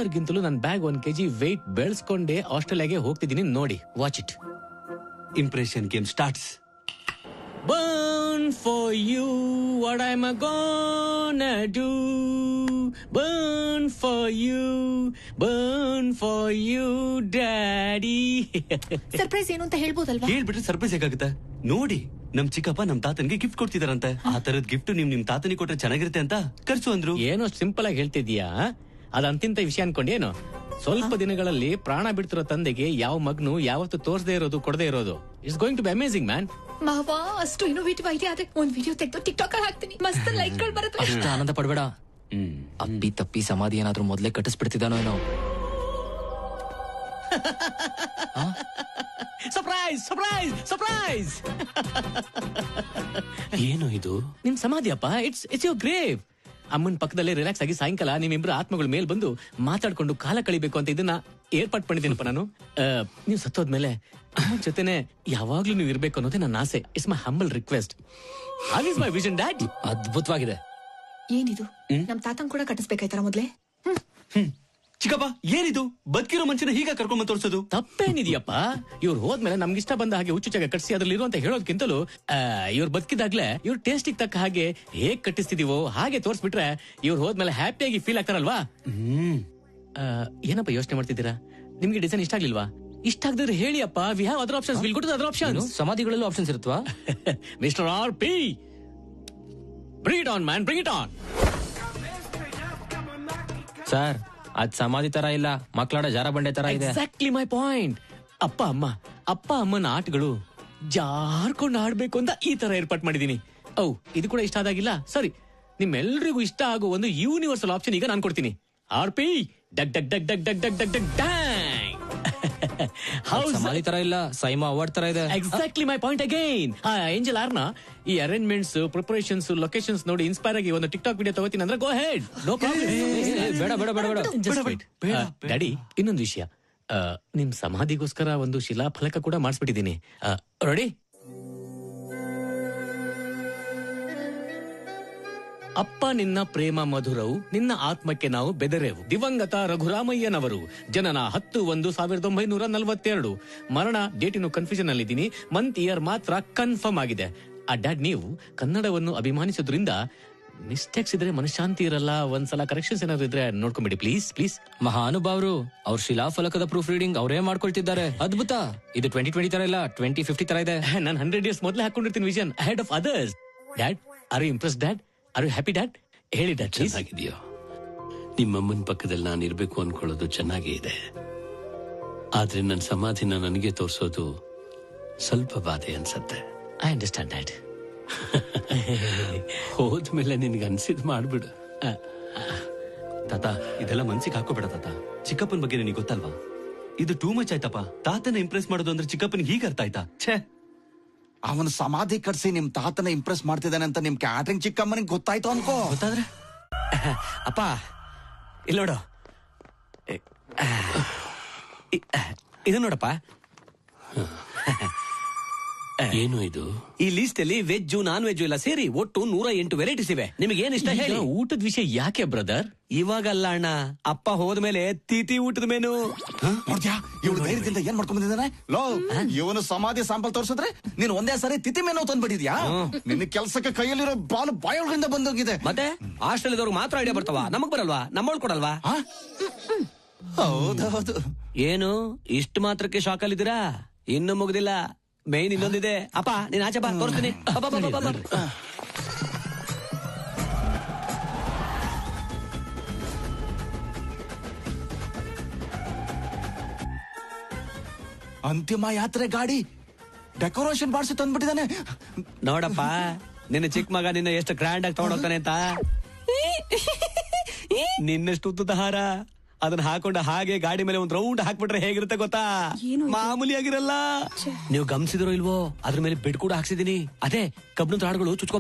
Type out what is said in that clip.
ಎಲ್ಲರಿಗಿಂತಲೂ ನನ್ನ bag 1 kg weight ಬೆಳೆಸ್ಕೊಂಡೆ ಆಸ್ಟ್ರೇಲಿಯಾಗೆ ಹೋಗ್ತಿದ್ದೀನಿ ನೋಡಿ. Watch it. Impression game starts. Burn for you, what am I gonna do? Burn for you, daddy. Surprise ಏನು ಅಂತ ಹೇಳ್ಬೋದಲ್ವಾ? ಹೇಳ್ಬಿಟ್ರೆ surprise ಹೇಗಾಗುತ್ತೆ ನೋಡಿ. ನಮ್ ಚಿಕ್ಕಪ್ಪ ನಮ್ ತಾತನ್ಗೆ ಗಿಫ್ಟ್ ಕೊಡ್ತಿದಾರಂತೆ. ಆ ತರದ್ ಗಿಫ್ಟ್ ನಿಮ್ ತಾತನಿಗೆ ಕೊಟ್ರೆ ಚೆನ್ನಾಗಿರುತ್ತೆ ಅಂತ ಖರ್ಚು ಅಂದ್ರು. ಏನೋ ಸಿಂಪಲ್ ಆಗಿ ಹೇಳ್ತಿದ್ಯಾ, ಅದಂತಿಂತ ವಿಷಯ ಅನ್ಕೊಂಡೇನು? ಸ್ವಲ್ಪ ದಿನಗಳಲ್ಲಿ ಪ್ರಾಣ ಬಿಡ್ತಿರೋ ತಂದೆಗೆ ಯಾವ ಮಗ್ನು ಯಾವತ್ತು ತೋರ್ಸದೇ ಇರೋದು ಕೊಡದೇ ಇರೋದು. It's going to be amazing man. ಮಾವಾ, ಅಷ್ಟು ಇನ್ನೋವೇಟಿವ್ ಐಡಿಯಾ ಆದ್ರೆ ಒಂದ್ ವಿಡಿಯೋ ತೆಗೆದು ಟಿಕ್ಟಾಕ್ ಅಲ್ಲಿ ಹಾಕ್ತೀನಿ. ಮಸ್ತ್ ಲೈಕ್ ಗಳು ಬರುತ್ತೆ. ಅಷ್ಟು ಆನಂದ ಪಡ್ಬೇಡ. ಅಪ್ಪಿ ತಪ್ಪಿ ಸಮಾಧಿ ಏನಾದ್ರೂ ಮೊದ್ಲೇ ಕಟ್ಟಿಸ್ಬಿಡ್ತಿದ್ದಾನೋ ಏನೋ. Surprise surprise surprise. ಏನು ಇದು? ನಿಮ್ ಸಮಾಧಿ ಅಪ್ಪ. It's your grave. ಅಮ್ಮನ್ ಪಕ್ಕದಲ್ಲೇ ರಿಲ್ಯಾಕ್ಸ್ ಆಗಿ ಸಾಯಂಕಾಲ ನಿಮ್ಮಿಬ್ರು ಆತ್ಮಗಳ ಮೇಲ್ ಬಂದು ಮಾತಾಡ್ಕೊಂಡು ಕಾಲ ಕಳಿಬೇಕು ಅಂತ ಇದನ್ನ ಏರ್ಪಾಟ್ ಮಾಡಿದ್ದೀನಪ್ಪ ನಾನು. ನೀವು ಸತ್ತೋದ್ಮೇಲೆ ಅಮ್ಮನ್ ಜೊತೆನೆ ಯಾವಾಗ್ಲೂ ನೀವು ಇರ್ಬೇಕು ಅನ್ನೋದೇ ನನ್ನ ಆಸೆ. It's my humble request. How is my vision dad? ಅದ್ಭುತವಾಗಿದೆ. ಏನಿದು? ನಮ್ ತಾತನ್ ಕೂಡ ಕಟ್ಟಿಸ್ಬೇಕಾಯ್ತಾರ ಮೊದ್ಲೇ? ಚಿಕ್ಕಪ್ಪ ಏನಿದು? ಬದುಕಿರೋ ಮನುಷ್ಯನ ಹೀಗ ಕರ್ಕೊಂಡ್ ತೋರ್ಸೋದು ತಪ್ಪೇನಿದೆಯಪ್ಪ? ಇವ್ರು ಹೋದ್ಮೇಲೆ ನಮ್ಗಿಷ್ಟ ಬಂದ ಹಾಗೆ ಹುಚ್ಚುಚ್ಚಾಗ ಕಟ್ಟಿಸಿ ಅದ್ರಲ್ಲಿ ಇರುವಂತ ಹೇಳೋದಕ್ಕಿಂತಲೂ ಇವ್ರು ಬದುಕಿದಾಗ್ಲೇ ಇವ್ರ ಟೇಸ್ಟಿಗೆ ತಕ್ಕ ಹಾಗೆ ಹೇಗ್ ಕಟ್ಟಿಸ್ತಿದೀವೋ ಹಾಗೆ ತೋರ್ಸ್ಬಿಟ್ರೆ ಇವ್ರು ಹೋದ್ಮೇಲೆ ಹ್ಯಾಪಿಯಾಗಿ ಫೀಲ್ ಆಗ್ತಾರಲ್ವಾ? ಏನಪ್ಪ ಯೋಚನೆ ಮಾಡ್ತಿದ್ದೀರಾ? ನಿಮ್ಗೆ ಡಿಸೈನ್ ಇಷ್ಟ ಆಗ್ಲಿಲ್ವಾ? ಇಷ್ಟ ಆಗದ್ರೆ ಹೇಳಿ ಅಪ್ಪ. We have other options. Will go to other options. ಸಮಾಧಿಗಳಲ್ಲೂ ಆಪ್ಷನ್ಸ್ ಇರುತ್ತವಾ? Mister RP, bring it on man, bring it on. Sir, ಅದ್ ಸಮಾಧಿ ತರ ಇಲ್ಲ, ಮಕ್ಕಳಾಡ ಜಾರ ಬಂಡೆ ತರ ಇದೆ. Exactly my point. ಅಪ್ಪ ಅಮ್ಮನ ಆಟಗಳು ಜಾರ್ಕೊಂಡು ಆಡ್ಬೇಕು ಅಂತ ಈ ತರ ಏರ್ಪಾಟ್ ಮಾಡಿದೀನಿ. ಇದು ಕೂಡ ಇಷ್ಟ ಆದಾಗಿಲ್ಲ. ಸರಿ, ನಿಮ್ಮೆಲ್ರಿಗೂ ಇಷ್ಟ ಆಗೋ ಒಂದು ಯೂನಿವರ್ಸಲ್ ಆಪ್ಷನ್ ಈಗ ನಾನು ಕೊಡ್ತೀನಿ. RP, ಡಗ್ ಡಗ್ ಡಗ್ ಡಗ್ ಡಗ್ ಡಗ್ ಡಗ್ ಡಗ್ ಡ್ಯಾಂಗ್. ಸಮಾಧಿ ತರ ಇಲ್ಲ, ಸೈಮಾ ಅವಾರ್ಡ್ ತರ ಇದೆ. Exactly my point again. Angel ಆರ್ನ ಈ ಅರೇಂಜ್ಮೆಂಟ್ಸ್, ಪ್ರಿಪರೇಷನ್ಸ್, ಲೊಕೇಶನ್ಸ್ ನೋಡಿ ಇನ್ಸ್ಪೈರ್ ಆಗಿ ಒಂದು ಟಿಕ್ಟಾಕ್ ವಿಡಿಯೋ ತಗೋತೀನಿ ಅಂದ್ರೆ ಗೋ ಹೆಡ್. No problem. ಬೇಡ ಬೇಡ ಬೇಡ ಬೇಡ. ಡ್ಯಾಡಿ, ಇನ್ನೊಂದು ವಿಷಯ. ನಿಮ್ ಸಮಾಧಿಗೋಸ್ಕರ ಒಂದು ಶಿಲಾಫಲಕ ಕೂಡ ಮಾಡಿಸ್ಬಿಟ್ಟಿದ್ದೀನಿ. ರೆಡಿ? ಅಪ್ಪ ನಿನ್ನ ಪ್ರೇಮ ಮಧುರವು, ನಿನ್ನ ಆತ್ಮಕ್ಕೆ ನಾವು ಬೆದರೆವು. ದಿವಂಗತ ರಘುರಾಮಯ್ಯನವರು. ಜನನ 10/1/1942. ಮರಣ ಡೇಟಿನ ಕನ್ಫ್ಯೂಷನ್ ಅಲ್ಲಿದ್ದೀನಿ. ಮಂತ್ ಇಯರ್ ಮಾತ್ರ ಕನ್ಫರ್ಮ್ ಆಗಿದೆ. ಡ್ಯಾಡ್, ನೀವು ಕನ್ನಡವನ್ನು ಅಭಿಮಾನಿಸೋದ್ರಿಂದ ಮಿಸ್ಟೇಕ್ಸ್ ಇದ್ರೆ ಮನಶಾಂತಿ ಇರಲ್ಲ. ಒಂದ್ಸಲ ಕರೆಕ್ಷನ್ಸ್ ಏನಾದ್ರು ಇದ್ರೆ ನೋಡ್ಕೊಂಬಿಡಿ ಪ್ಲೀಸ್ ಪ್ಲೀಸ್. ಮಹಾನುಭಾವರು, ಅವ್ರ ಶಿಲಾಫಲಕದ ಪ್ರೂಫ್ ರೀಡಿಂಗ್ ಅವರೇ ಮಾಡ್ಕೊಳ್ತಿದ್ದಾರೆ. ಅದ್ಭುತ. ಇದು 2020 ತರ ಇಲ್ಲ, 2050 ತರ ಇದೆ. ನಾನು 100 years ಮೊದಲೇ ಹಾಕೊಂಡಿರ್ತೀನಿ vision ahead of others. Dad, are you impressed dad? Are you happy dad? ಹೇಳಿ ಡ್ಯಾಡ್. ಚೆನ್ನಾಗಿದೆಯೋ? ನಿಮ್ಮಮ್ಮನ ಪಕ್ಕದಲ್ಲಿ ನಾನು ಇರ್ಬೇಕು ಅನ್ಕೊಳ್ಳೋದು ಚೆನ್ನಾಗೇ ಇದೆ. ಆದ್ರೆ ನನ್ನ ಸಮಾಧಿನ ನನಗೆ ತೋರ್ಸೋದು ಸ್ವಲ್ಪ ಬಾಧೆ ಅನ್ಸತ್ತೆ. I understand dad. ಹೋದ್ಮೇಲೆ ನಿನ್ಗೆ ಅನ್ಸಿದ್ ಮಾಡ್ಬಿಡು. ತಾತ, ಇದೆಲ್ಲ ಮನ್ಸಿಗೆ ಹಾಕೋಬೇಡ ತಾತ. ಚಿಕ್ಕಪ್ಪನ ಬಗ್ಗೆ ನಿನಗೆ ಗೊತ್ತಲ್ವಾ? ಇದು ಟೂ ಮಚ್ ಆಯ್ತಪ್ಪ. ತಾತನ ಇಂಪ್ರೆಸ್ ಮಾಡೋದು ಅಂದ್ರೆ ಚಿಕ್ಕಪ್ಪನಿಗೆ ಹೀಗೆ ಅರ್ಥ ಆಯ್ತಾ? ಛೇ, ಅವನ ಸಮಾಧಿ ಕಟ್ಸಿ ನಿಮ್ ತಾತನ ಇಂಪ್ರೆಸ್ ಮಾಡ್ತಿದ್ದಾನೆ ಅಂತ ನಿಮ್ ಕ್ಯಾಟ್ರಿಂಗ್ ಚಿಕ್ಕಮ್ಮನಿಗೆ ಗೊತ್ತಾಯ್ತು ಅನ್ಕೋ. ಗೊತ್ತಾದ್ರೆ ಅಪ್ಪ ಇಲ್ಲ ನೋಡು, ಇದು ನೋಡಪ್ಪ. ಏನು ಇದು? ಈ ಲಿಸ್ಟ್ ಅಲ್ಲಿ ವೆಜ್, ನಾನ್ ವೆಜ್ ಎಲ್ಲ ಸೇರಿ ಒಟ್ಟು 108 ವೆರೈಟೀಸ್ ಇವೆ. ನಿಮಗೆ ಏನ್ ಇಷ್ಟ ಹೇಳಿ. ಊಟದ ವಿಷಯ ಯಾಕೆ ಬ್ರದರ್? ಇವಾಗಲ್ಲ ಅಣ್ಣ, ಅಪ್ಪ ಹೋದ್ಮೇಲೆ ತಿಥಿ ಊಟದ ಮೆನು. ನೋಡ್ದ್ಯಾ ಇವಳು ಧೈರ್ಯದಿಂದ ಏನ್ ಮಾಡ್ಕೊಂಡ್ ಬಂದಿದ್ದಾನೆ? ಲೋ, ಇವನು ಸಮಾಧಿ ಸ್ಯಾಂಪಲ್ ತೋರ್ಸಿದ್ರೆ ನೀನ್ ಒಂದೇ ಸಾರಿ ತಿಥಿ ಮೆನು ತಂದ್ಬಿಟ್ಟಿದ್ಯಾ? ನಿನ್ನ ಕೆಲ್ಸಕ್ಕೆ ಕೈಯಲ್ಲಿರೋ ಬಾಲು ಬಾಯೊಳಗಿಂದ ಬಂದೋಗಿದೆ. ಮತ್ತೆ ಆಸ್ಟ್ರೇಲಿಯಾದವ್ರಿಗೆ ಮಾತ್ರ ಐಡಿಯಾ ಬರ್ತಾವ, ನಮಗ್ ಬರಲ್ವಾ? ನಮ್ಮೊಳ್ ಕೊಡಲ್ವಾ? ಹೌದೌದು. ಏನು ಇಷ್ಟು ಮಾತ್ರಕ್ಕೆ ಶಾಕ್ ಅಲ್ಲಿದ್ದೀರಾ? ಇನ್ನು ಮುಗ್ದಿಲ್ಲ, ಮೇನ್ ಇನ್ನೊಂದಿದೆ. ಅಪ್ಪ ನೀನ್ ಆಚೆ ಬಾ, ತೋರಿಸ್ತೀನಿ. ಅಂತಿಮ ಯಾತ್ರೆ ಗಾಡಿ ಡೆಕೋರೇಷನ್ ಮಾಡಿಸಿ ತಂದ್ಬಿಟ್ಟಿದ್ದಾನೆ. ನೋಡಪ್ಪ, ನಿನ್ನ ಚಿಕ್ಕ ಮಗ ನಿನ್ನ ಎಷ್ಟು ಗ್ರ್ಯಾಂಡ್ ಆಗಿ ತಗೊಂಡೋಗ್ತಾನೆ ಅಂತ. ನಿನ್ನಷ್ಟು ಉದ್ದದ ಹಾರ ಅದನ್ನ ಹಾಕೊಂಡ ಹಾಗೆ ಗಾಡಿ ಮೇಲೆ ಒಂದ್ ರೌಂಡ್ ಹಾಕ್ಬಿಟ್ರೆ ಹೇಗಿರುತ್ತೆ ಗೊತ್ತಾ? ಮಾಮೂಲಿ ಆಗಿರಲ್ಲ. ನೀವು ಗಮನಿಸಿದ್ರೋ ಇಲ್ವೋ, ಅದ್ರ ಮೇಲೆ ಬೆಡ್ ಕೂಡ ಹಾಕ್ಸಿದೀನಿ. ಅದೇ ಕಬ್ಬಿಣದ ರಾಡ್ಗಳು ಚುಚ್ಕೋ